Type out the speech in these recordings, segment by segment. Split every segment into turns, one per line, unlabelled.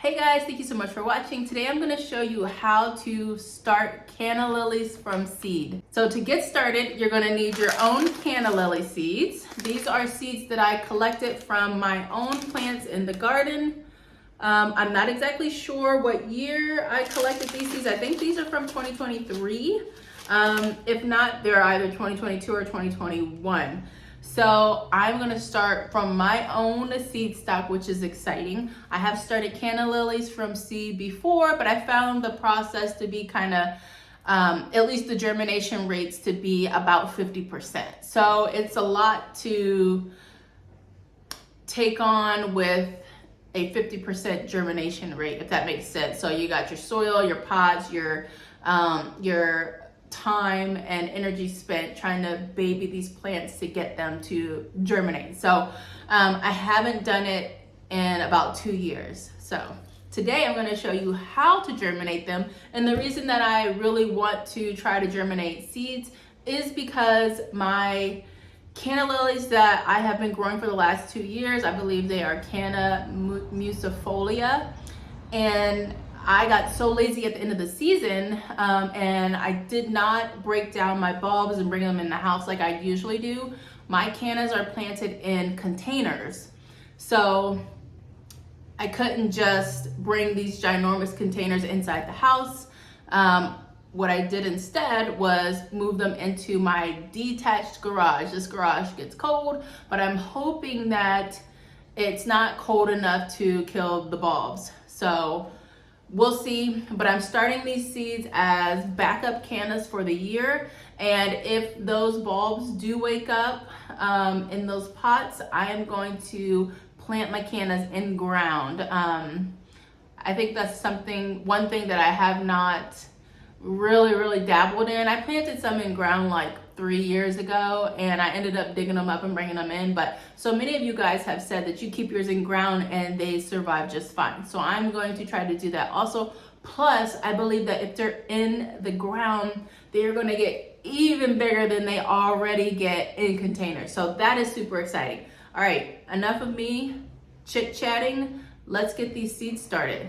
Hey guys, thank you so much for watching. Today I'm going to show you how to start canna lilies from seed. So to get started, you're going to need your own canna lily seeds. These are seeds that I collected from my own plants in the garden. I'm not exactly sure what year I collected these seeds. I think these are from 2023. If not, they're either 2022 or 2021. So I'm gonna start from my own seed stock, which is exciting. I have started canna lilies from seed before, but I found the process to be kind of, at least the germination rates to be about 50%. So it's a lot to take on with a 50% germination rate, if that makes sense. So you got your soil, your pods, your time and energy spent trying to baby these plants to get them to germinate. So I haven't done it in about 2 years. So today I'm going to show you how to germinate them. And the reason that I really want to try to germinate seeds is because my canna lilies that I have been growing for the last 2 years, I believe they are Canna musifolia, and I got so lazy at the end of the season and I did not break down my bulbs and bring them in the house like I usually do. My cannas are planted in containers, so I couldn't just bring these ginormous containers inside the house. What I did instead was move them into my detached garage. This garage gets cold, but I'm hoping that it's not cold enough to kill the bulbs. So we'll see, but I'm starting these seeds as backup cannas for the year. And if those bulbs do wake up in those pots, I am going to plant my cannas in ground. I think that's one thing that I have not really dabbled in. I planted some in ground like 3 years ago and I ended up digging them up and bringing them in, but so many of you guys have said that you keep yours in ground and they survive just fine. So I'm going to try to do that also. Plus, I believe that if they're in the ground, they're going to get even bigger than they already get in containers. So that is super exciting. All right, enough of me chit-chatting. Let's get these seeds started.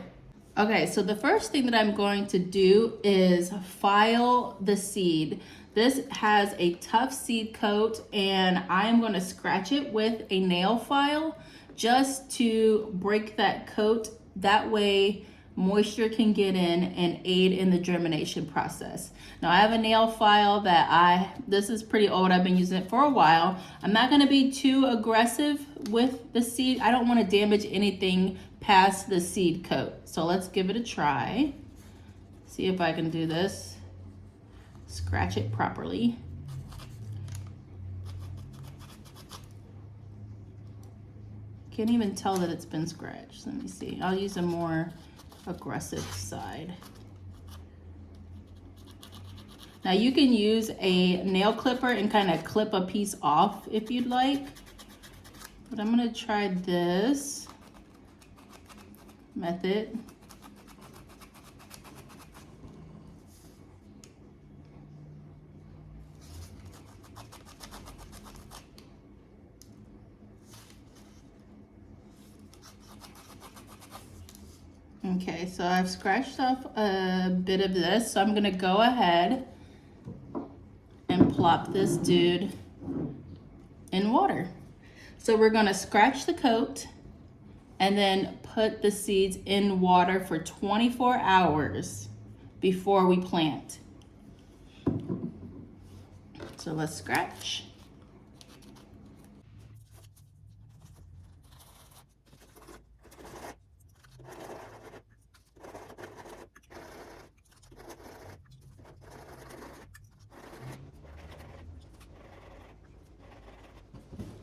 Okay, so the first thing that I'm going to do is file the seed. This has a tough seed coat and I'm going to scratch it with a nail file just to break that coat. That way moisture can get in and aid in the germination process. Now I have a nail file that this is pretty old. I've been using it for a while. I'm not going to be too aggressive with the seed. I don't want to damage anything past the seed coat. So let's give it a try. See if I can do this. Scratch it properly. Can't even tell that it's been scratched. Let me see. I'll use a more aggressive side. Now you can use a nail clipper and kind of clip a piece off if you'd like, but I'm gonna try this method. Okay, so I've scratched off a bit of this, so I'm gonna go ahead and plop this dude in water. So we're gonna scratch the coat and then put the seeds in water for 24 hours before we plant. So let's scratch.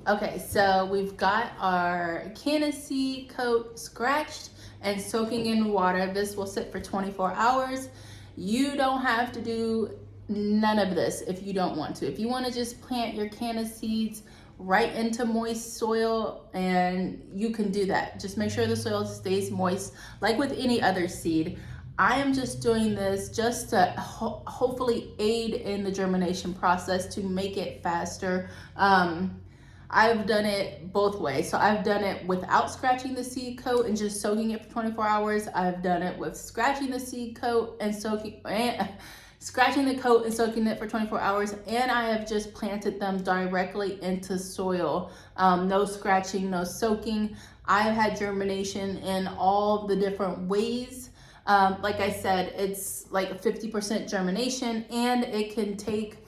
Okay, so we've got our canna seed coat scratched and soaking in water. This will sit for 24 hours. You don't have to do none of this if you don't want to. If you want to just plant your canna seeds right into moist soil, and you can do that. Just make sure the soil stays moist like with any other seed. I am just doing this just to hopefully aid in the germination process to make it faster. I've done it both ways. So I've done it without scratching the seed coat and just soaking it for 24 hours. I've done it with scratching the seed coat and scratching the coat and soaking it for 24 hours. And I have just planted them directly into soil. No scratching, no soaking. I have had germination in all the different ways. Like I said, it's like a 50% germination, and it can take,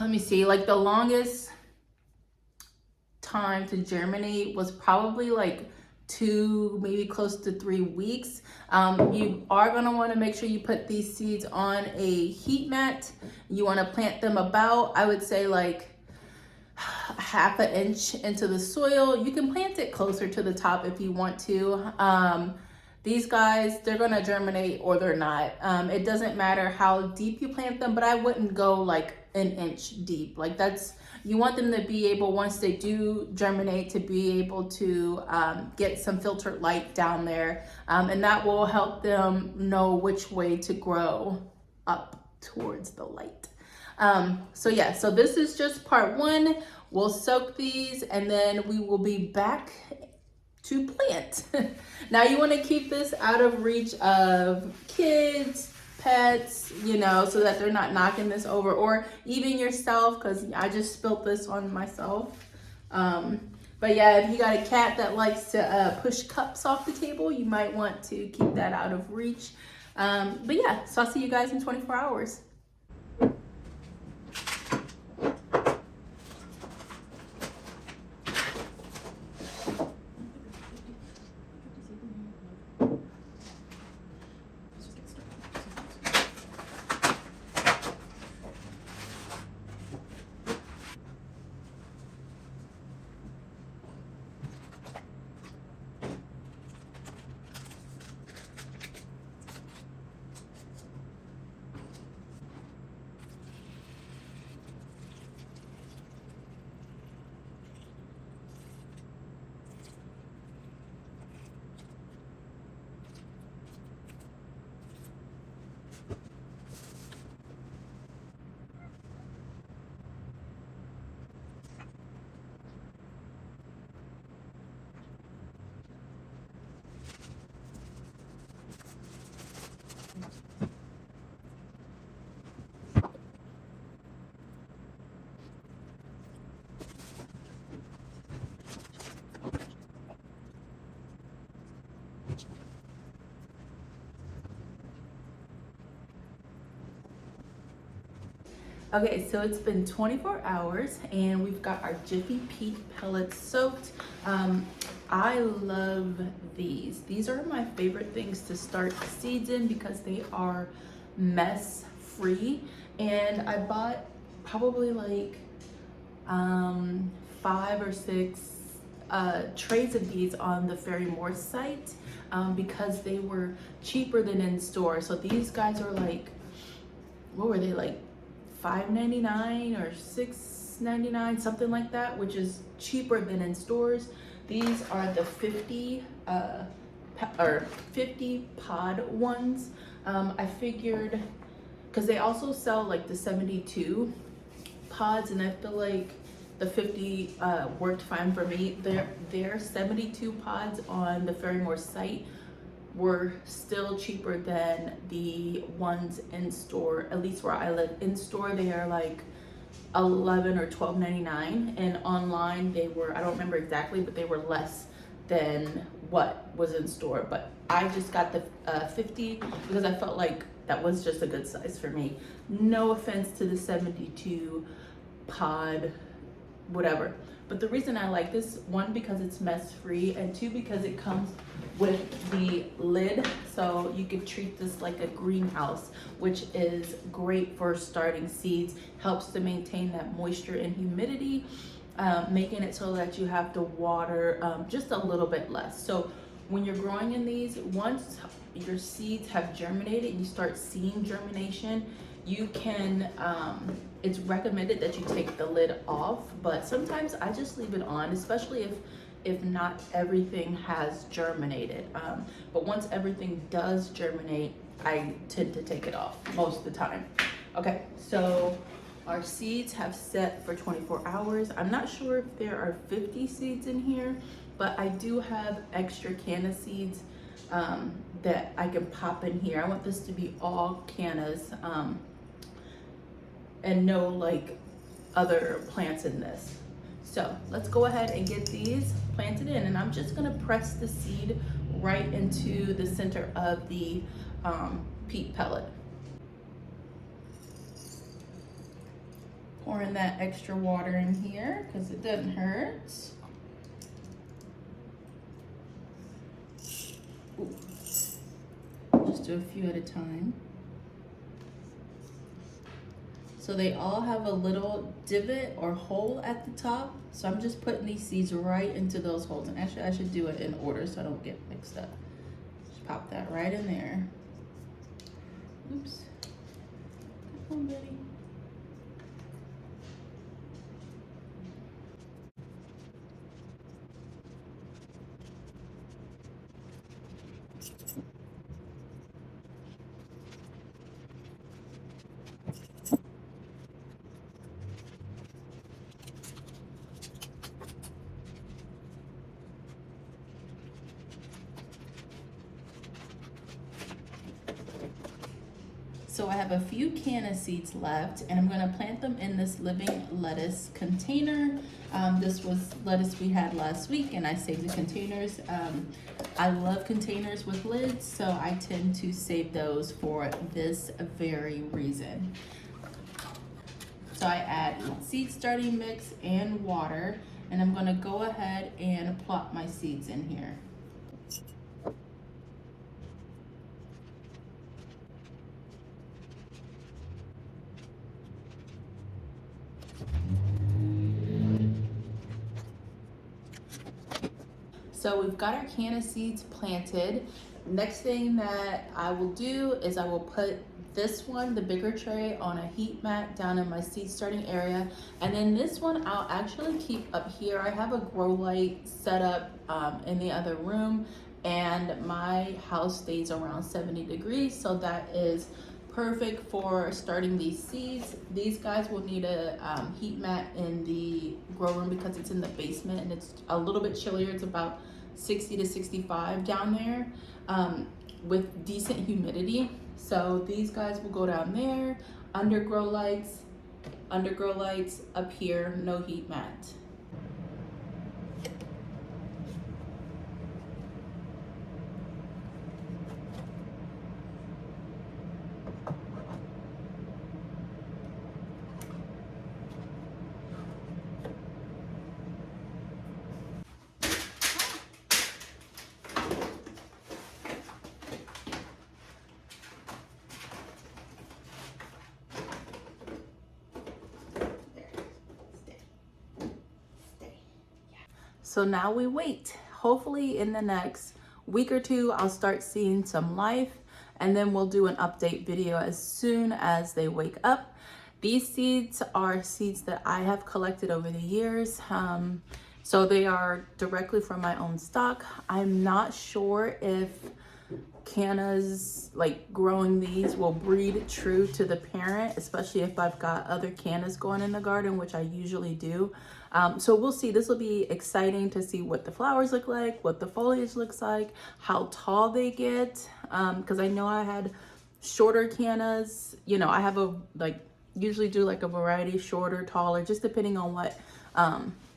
let me see, like the longest time to germinate was probably like 2, maybe close to 3 weeks. You are going to want to make sure you put these seeds on a heat mat. You want to plant them about, I would say, like ½ inch into the soil. You can plant it closer to the top if you want to. These guys, they're going to germinate or they're not. It doesn't matter how deep you plant them, but I wouldn't go like an inch deep. Like that's, you want them to be able, once they do germinate, to be able to get some filtered light down there. And that will help them know which way to grow up towards the light. So yeah, so this is just part 1. We'll soak these and then we will be back to plant. Now you want to keep this out of reach of kids, pets, you know, so that they're not knocking this over, or even yourself, because I just spilt this on myself. But yeah, if you got a cat that likes to push cups off the table, you might want to keep that out of reach. But yeah, so I'll see you guys in 24 hours. Okay, so it's been 24 hours and we've got our Jiffy peat pellets soaked. I love these. These are my favorite things to start seeds in because they are mess free. And I bought probably like 5 or 6 trays of these on the Ferrymore site because they were cheaper than in store. So these guys are like, what were they, like $5.99 or $6.99, something like that, which is cheaper than in stores. These are the 50 pod ones. I figured, because they also sell like the 72 pods, and I feel like the 50 worked fine for me. Their 72 pods on the Ferrymore site were still cheaper than the ones in store, at least where I live. In store, they are like $11 or $12.99, and online they were, I don't remember exactly, but they were less than what was in store. But I just got the 50 because I felt like that was just a good size for me. No offense to the 72 pod, whatever. But the reason I like this, 1, because it's mess free, and 2, because it comes with the lid, so you could treat this like a greenhouse, which is great for starting seeds. Helps to maintain that moisture and humidity, making it so that you have to water just a little bit less. So when you're growing in these, once your seeds have germinated, you start seeing germination, you can, it's recommended that you take the lid off, but sometimes I just leave it on, especially if not everything has germinated. But once everything does germinate, I tend to take it off most of the time. Okay, so Our seeds have set for 24 hours. I'm not sure if there are 50 seeds in here, but I do have extra canna seeds that I can pop in here. I want this to be all cannas and no like other plants in this. So let's go ahead and get these planted in, and I'm just gonna press the seed right into the center of the peat pellet. Pouring that extra water in here because it doesn't hurt. Ooh. Just do a few at a time. So they all have a little divot or hole at the top. So I'm just putting these seeds right into those holes. And actually I should do it in order so I don't get mixed up. Just pop that right in there. Oops. Come on, buddy. So I have a few canna seeds left, and I'm gonna plant them in this living lettuce container. This was lettuce we had last week, and I saved the containers. I love containers with lids, so I tend to save those for this very reason. So I add seed starting mix and water, and I'm gonna go ahead and plop my seeds in here. So we've got our canna seeds planted. Next thing that I will do is I will put this one, the bigger tray, on a heat mat down in my seed starting area. And then this one I'll actually keep up here. I have a grow light set up in the other room, and my house stays around 70 degrees. So that is perfect for starting these seeds. These guys will need a heat mat in the grow room because it's in the basement and it's a little bit chillier. It's about 60 to 65 down there with decent humidity. So these guys will go down there, under grow lights, up here, no heat mat. So now we wait. Hopefully in the next week or two, I'll start seeing some life, and then we'll do an update video as soon as they wake up. These seeds are seeds that I have collected over the years. So they are directly from my own stock. I'm not sure if cannas, like growing these, will breed true to the parent, especially if I've got other cannas going in the garden, which I usually do. So we'll see. This will be exciting to see what the flowers look like, what the foliage looks like, how tall they get, because I know I had shorter cannas. You know, I have usually do like a variety, shorter, taller, just depending on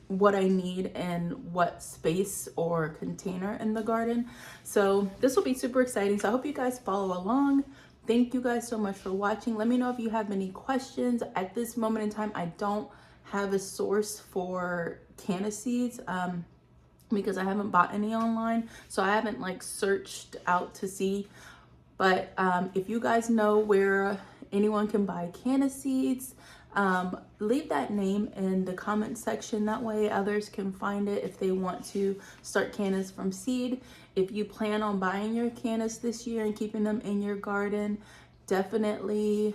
what I need and what space or container in the garden. So this will be super exciting. So I hope you guys follow along. Thank you guys so much for watching. Let me know if you have any questions. At this moment in time, I don't have a source for canna seeds because I haven't bought any online. So I haven't like searched out to see. But if you guys know where anyone can buy canna seeds, leave that name in the comment section. That way others can find it if they want to start cannas from seed. If you plan on buying your cannas this year and keeping them in your garden, definitely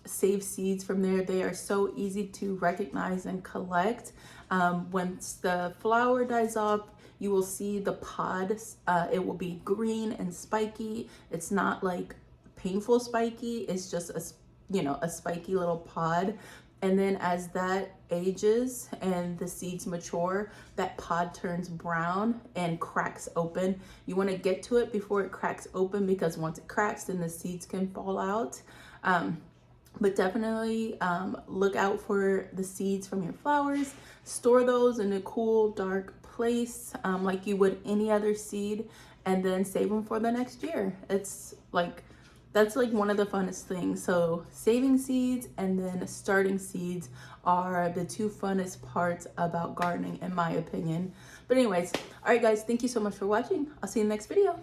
save seeds from there. They are so easy to recognize and collect. Once the flower dies off, you will see the pod. It will be green and spiky. It's not like painful spiky. It's just a you know, a spiky little pod. And then as that ages and the seeds mature, that pod turns brown and cracks open. You want to get to it before it cracks open, because once it cracks, then the seeds can fall out. But definitely look out for the seeds from your flowers. Store those in a cool, dark place like you would any other seed, and then save them for the next year. It's like, that's like one of the funnest things. So saving seeds and then starting seeds are the two funnest parts about gardening, in my opinion. But anyways, all right guys, thank you so much for watching. I'll see you in the next video.